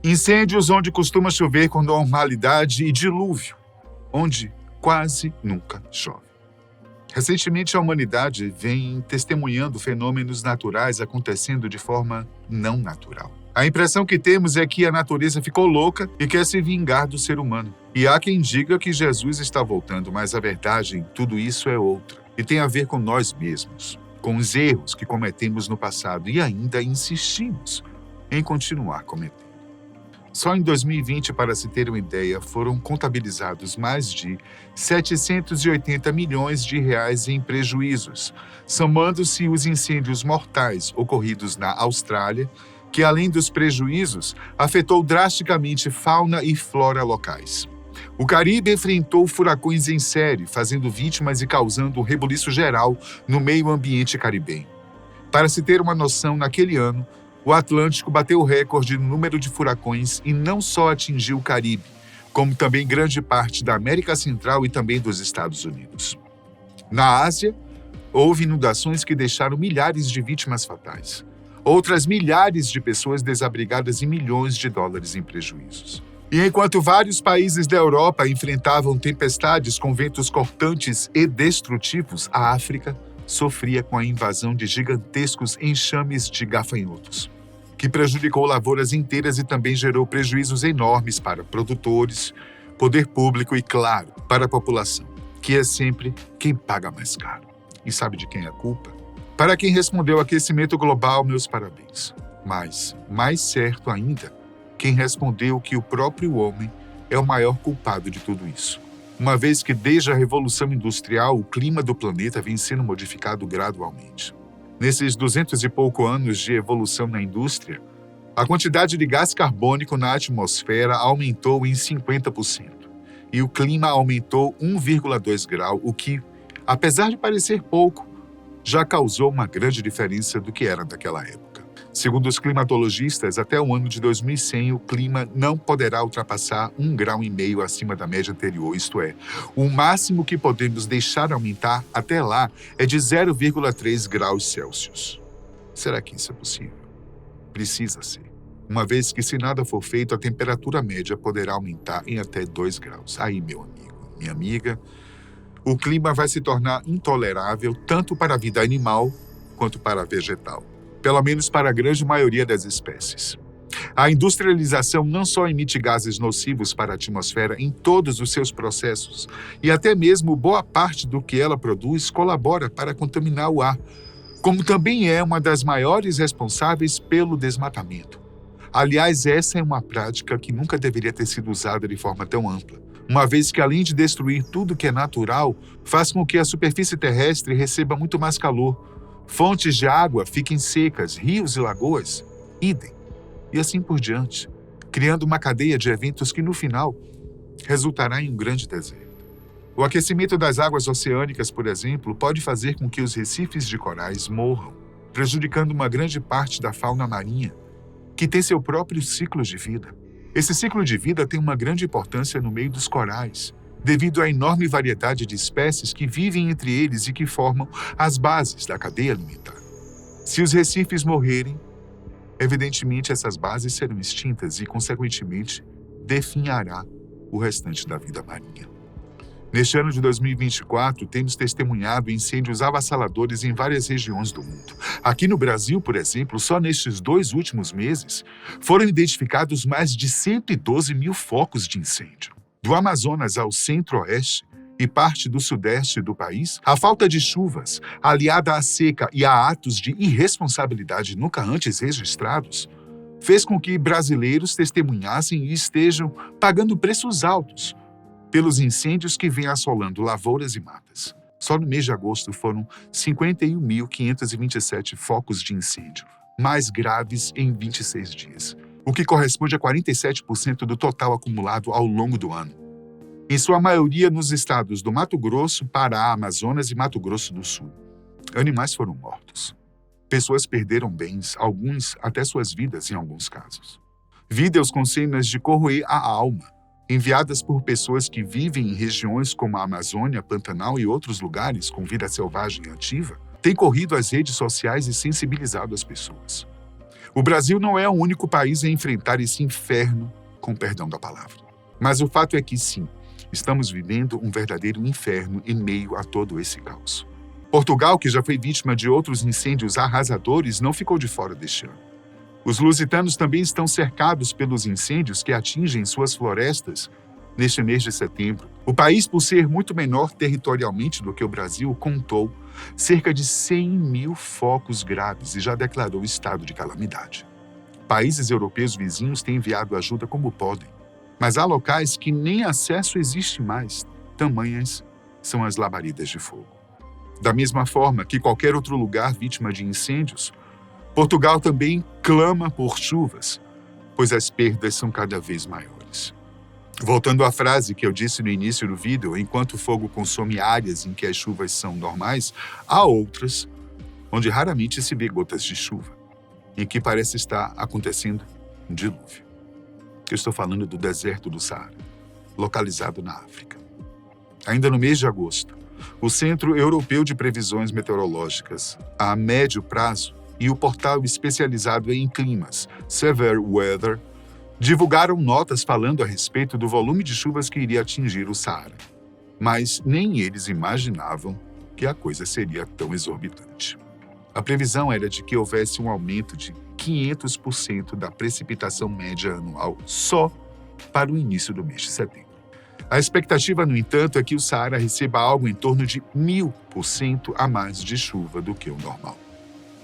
Incêndios onde costuma chover com normalidade e dilúvio, onde quase nunca chove. Recentemente, a humanidade vem testemunhando fenômenos naturais acontecendo de forma não natural. A impressão que temos é que a natureza ficou louca e quer se vingar do ser humano. E há quem diga que Jesus está voltando, mas a verdade em tudo isso é outra. E tem a ver com nós mesmos, com os erros que cometemos no passado e ainda insistimos em continuar cometendo. Só em 2020, para se ter uma ideia, foram contabilizados mais de 780 milhões de reais em prejuízos, somando-se os incêndios mortais ocorridos na Austrália, que além dos prejuízos, afetou drasticamente fauna e flora locais. O Caribe enfrentou furacões em série, fazendo vítimas e causando um rebuliço geral no meio ambiente caribenho. Para se ter uma noção, naquele ano, o Atlântico bateu o recorde no número de furacões e não só atingiu o Caribe, como também grande parte da América Central e também dos Estados Unidos. Na Ásia, houve inundações que deixaram milhares de vítimas fatais. Outras milhares de pessoas desabrigadas e milhões de dólares em prejuízos. E enquanto vários países da Europa enfrentavam tempestades com ventos cortantes e destrutivos, a África sofria com a invasão de gigantescos enxames de gafanhotos, que prejudicou lavouras inteiras e também gerou prejuízos enormes para produtores, poder público e, claro, para a população, que é sempre quem paga mais caro. E sabe de quem é a culpa? Para quem respondeu ao aquecimento global, meus parabéns. Mas, mais certo ainda, quem respondeu que o próprio homem é o maior culpado de tudo isso. Uma vez que desde a Revolução Industrial o clima do planeta vem sendo modificado gradualmente. Nesses 200 e pouco anos de evolução na indústria, a quantidade de gás carbônico na atmosfera aumentou em 50%. E o clima aumentou 1,2 grau, o que, apesar de parecer pouco, já causou uma grande diferença do que era daquela época. Segundo os climatologistas, até o ano de 2100, o clima não poderá ultrapassar 1,5 grau acima da média anterior, isto é, o máximo que podemos deixar aumentar até lá é de 0,3 graus Celsius. Será que isso é possível? Precisa ser, uma vez que se nada for feito, a temperatura média poderá aumentar em até 2 graus. Aí, meu amigo, minha amiga, o clima vai se tornar intolerável tanto para a vida animal quanto para a vegetal. Pelo menos para a grande maioria das espécies. A industrialização não só emite gases nocivos para a atmosfera em todos os seus processos, e até mesmo boa parte do que ela produz colabora para contaminar o ar, como também é uma das maiores responsáveis pelo desmatamento. Aliás, essa é uma prática que nunca deveria ter sido usada de forma tão ampla, uma vez que, além de destruir tudo que é natural, faz com que a superfície terrestre receba muito mais calor. Fontes de água fiquem secas, rios e lagoas, idem, e assim por diante, criando uma cadeia de eventos que, no final, resultará em um grande deserto. O aquecimento das águas oceânicas, por exemplo, pode fazer com que os recifes de corais morram, prejudicando uma grande parte da fauna marinha, que tem seu próprio ciclo de vida. Esse ciclo de vida tem uma grande importância no meio dos corais, devido à enorme variedade de espécies que vivem entre eles e que formam as bases da cadeia alimentar. Se os recifes morrerem, evidentemente essas bases serão extintas e, consequentemente, definhará o restante da vida marinha. Neste ano de 2024, temos testemunhado incêndios avassaladores em várias regiões do mundo. Aqui no Brasil, por exemplo, só nestes 2 últimos meses, foram identificados mais de 112 mil focos de incêndio. Do Amazonas ao centro-oeste e parte do sudeste do país, a falta de chuvas, aliada à seca e a atos de irresponsabilidade nunca antes registrados, fez com que brasileiros testemunhassem e estejam pagando preços altos pelos incêndios que vêm assolando lavouras e matas. Só no mês de agosto foram 51.527 focos de incêndio, mais graves em 26 dias. O que corresponde a 47% do total acumulado ao longo do ano. Em sua maioria nos estados do Mato Grosso, Pará, Amazonas e Mato Grosso do Sul. Animais foram mortos. Pessoas perderam bens, alguns até suas vidas em alguns casos. Vídeos com cenas de corroer a alma, enviadas por pessoas que vivem em regiões como a Amazônia, Pantanal e outros lugares com vida selvagem ativa, têm corrido às redes sociais e sensibilizado as pessoas. O Brasil não é o único país a enfrentar esse inferno, com perdão da palavra. Mas o fato é que sim, estamos vivendo um verdadeiro inferno em meio a todo esse caos. Portugal, que já foi vítima de outros incêndios arrasadores, não ficou de fora deste ano. Os lusitanos também estão cercados pelos incêndios que atingem suas florestas neste mês de setembro. O país, por ser muito menor territorialmente do que o Brasil, contou cerca de 100 mil focos graves e já declarou estado de calamidade. Países europeus vizinhos têm enviado ajuda como podem, mas há locais que nem acesso existe mais, tamanhas são as labaredas de fogo. Da mesma forma que qualquer outro lugar vítima de incêndios, Portugal também clama por chuvas, pois as perdas são cada vez maiores. Voltando à frase que eu disse no início do vídeo, enquanto o fogo consome áreas em que as chuvas são normais, há outras onde raramente se vê gotas de chuva, em que parece estar acontecendo um dilúvio. Eu estou falando do deserto do Saara, localizado na África. Ainda no mês de agosto, o Centro Europeu de Previsões Meteorológicas, a médio prazo, e o portal especializado em climas, Severe Weather, divulgaram notas falando a respeito do volume de chuvas que iria atingir o Saara. Mas nem eles imaginavam que a coisa seria tão exorbitante. A previsão era de que houvesse um aumento de 500% da precipitação média anual só para o início do mês de setembro. A expectativa, no entanto, é que o Saara receba algo em torno de 1000% a mais de chuva do que o normal.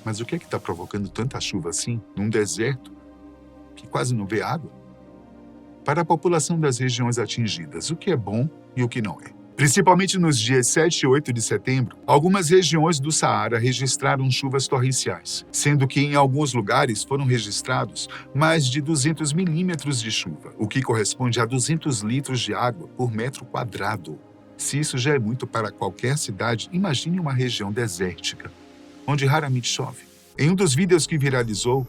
Mas o que é que está provocando tanta chuva assim, num deserto que quase não vê água? Para a população das regiões atingidas, o que é bom e o que não é. Principalmente nos dias 7 e 8 de setembro, algumas regiões do Saara registraram chuvas torrenciais, sendo que em alguns lugares foram registrados mais de 200 milímetros de chuva, o que corresponde a 200 litros de água por metro quadrado. Se isso já é muito para qualquer cidade, imagine uma região desértica, onde raramente chove. Em um dos vídeos que viralizou,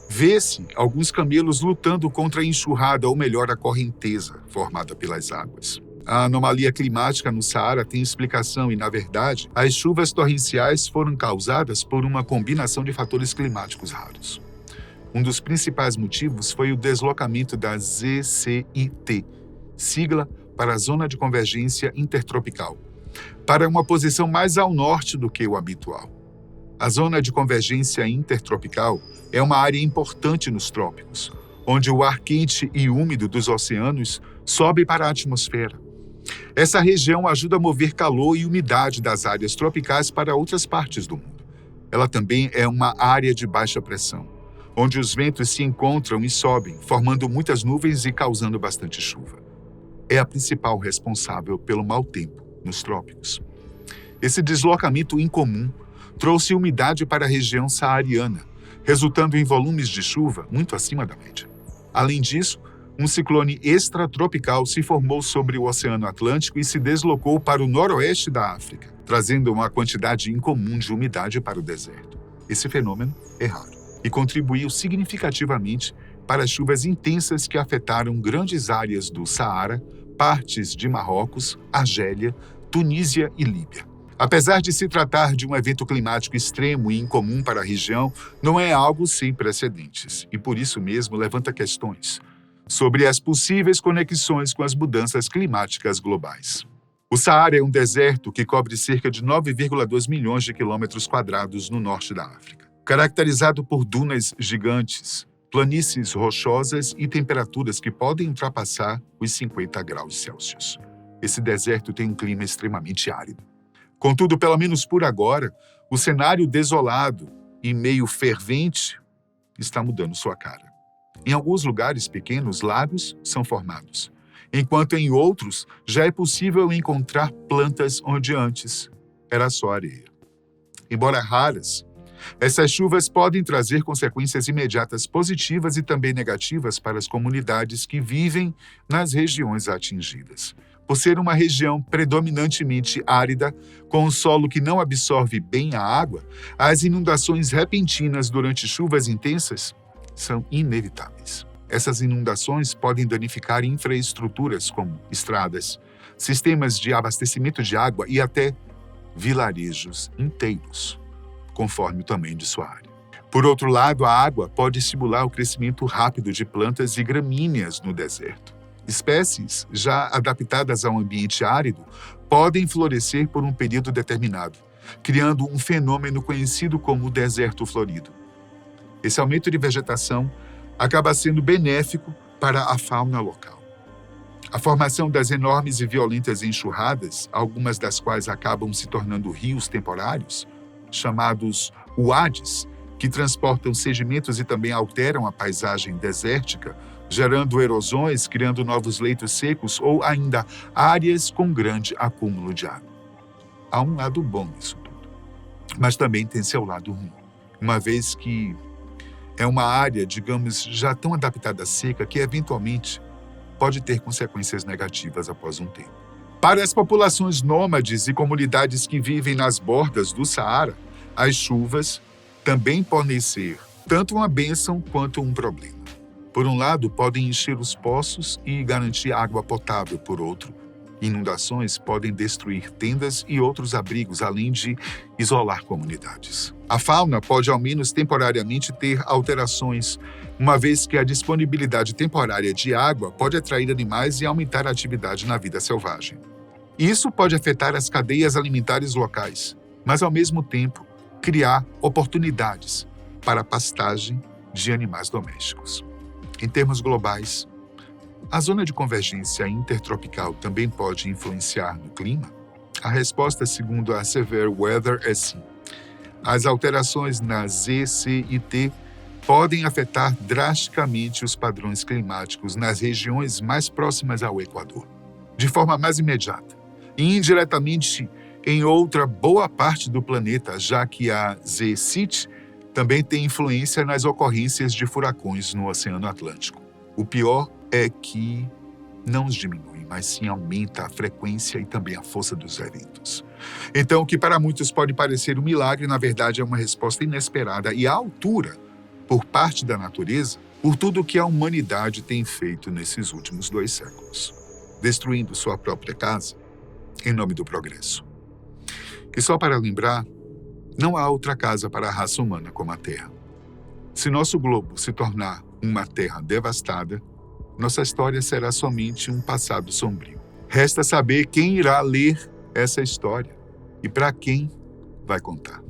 vê-se alguns camelos lutando contra a enxurrada, ou melhor, a correnteza formada pelas águas. A anomalia climática no Saara tem explicação e, na verdade, as chuvas torrenciais foram causadas por uma combinação de fatores climáticos raros. Um dos principais motivos foi o deslocamento da ZCIT, sigla para a Zona de Convergência Intertropical, para uma posição mais ao norte do que o habitual. A Zona de Convergência Intertropical é uma área importante nos trópicos, onde o ar quente e úmido dos oceanos sobe para a atmosfera. Essa região ajuda a mover calor e umidade das áreas tropicais para outras partes do mundo. Ela também é uma área de baixa pressão, onde os ventos se encontram e sobem, formando muitas nuvens e causando bastante chuva. É a principal responsável pelo mau tempo nos trópicos. Esse deslocamento incomum trouxe umidade para a região saariana, resultando em volumes de chuva muito acima da média. Além disso, um ciclone extratropical se formou sobre o Oceano Atlântico e se deslocou para o noroeste da África, trazendo uma quantidade incomum de umidade para o deserto. Esse fenômeno é raro e contribuiu significativamente para as chuvas intensas que afetaram grandes áreas do Saara, partes de Marrocos, Argélia, Tunísia e Líbia. Apesar de se tratar de um evento climático extremo e incomum para a região, não é algo sem precedentes e, por isso mesmo, levanta questões sobre as possíveis conexões com as mudanças climáticas globais. O Saara é um deserto que cobre cerca de 9,2 milhões de quilômetros quadrados no norte da África, caracterizado por dunas gigantes, planícies rochosas e temperaturas que podem ultrapassar os 50 graus Celsius. Esse deserto tem um clima extremamente árido. Contudo, pelo menos por agora, o cenário desolado e meio fervente está mudando sua cara. Em alguns lugares pequenos, lagos são formados, enquanto em outros já é possível encontrar plantas onde antes era só areia. Embora raras, essas chuvas podem trazer consequências imediatas positivas e também negativas para as comunidades que vivem nas regiões atingidas. Por ser uma região predominantemente árida, com um solo que não absorve bem a água, as inundações repentinas durante chuvas intensas são inevitáveis. Essas inundações podem danificar infraestruturas como estradas, sistemas de abastecimento de água e até vilarejos inteiros, conforme o tamanho de sua área. Por outro lado, a água pode estimular o crescimento rápido de plantas e gramíneas no deserto. Espécies já adaptadas a um ambiente árido podem florescer por um período determinado, criando um fenômeno conhecido como deserto florido. Esse aumento de vegetação acaba sendo benéfico para a fauna local. A formação das enormes e violentas enxurradas, algumas das quais acabam se tornando rios temporários, chamados uades, que transportam sedimentos e também alteram a paisagem desértica, gerando erosões, criando novos leitos secos ou ainda áreas com grande acúmulo de água. Há um lado bom nisso tudo, mas também tem seu lado ruim, uma vez que é uma área, digamos, já tão adaptada à seca que eventualmente pode ter consequências negativas após um tempo. Para as populações nômades e comunidades que vivem nas bordas do Saara, as chuvas também podem ser tanto uma bênção quanto um problema. Por um lado, podem encher os poços e garantir água potável. Por outro, inundações podem destruir tendas e outros abrigos, além de isolar comunidades. A fauna pode, ao menos temporariamente, ter alterações, uma vez que a disponibilidade temporária de água pode atrair animais e aumentar a atividade na vida selvagem. Isso pode afetar as cadeias alimentares locais, mas, ao mesmo tempo, criar oportunidades para a pastagem de animais domésticos. Em termos globais, a zona de convergência intertropical também pode influenciar no clima? A resposta, segundo a Severe Weather, é sim. As alterações na Z, C e T podem afetar drasticamente os padrões climáticos nas regiões mais próximas ao Equador, de forma mais imediata, e indiretamente em outra boa parte do planeta, já que a Z-CIT também tem influência nas ocorrências de furacões no Oceano Atlântico. O pior é que não os diminui, mas sim aumenta a frequência e também a força dos eventos. Então, o que para muitos pode parecer um milagre, na verdade é uma resposta inesperada e à altura, por parte da natureza, por tudo o que a humanidade tem feito nesses últimos 2 séculos, destruindo sua própria casa em nome do progresso. E só para lembrar, não há outra casa para a raça humana como a Terra. Se nosso globo se tornar uma terra devastada, nossa história será somente um passado sombrio. Resta saber quem irá ler essa história e para quem vai contar.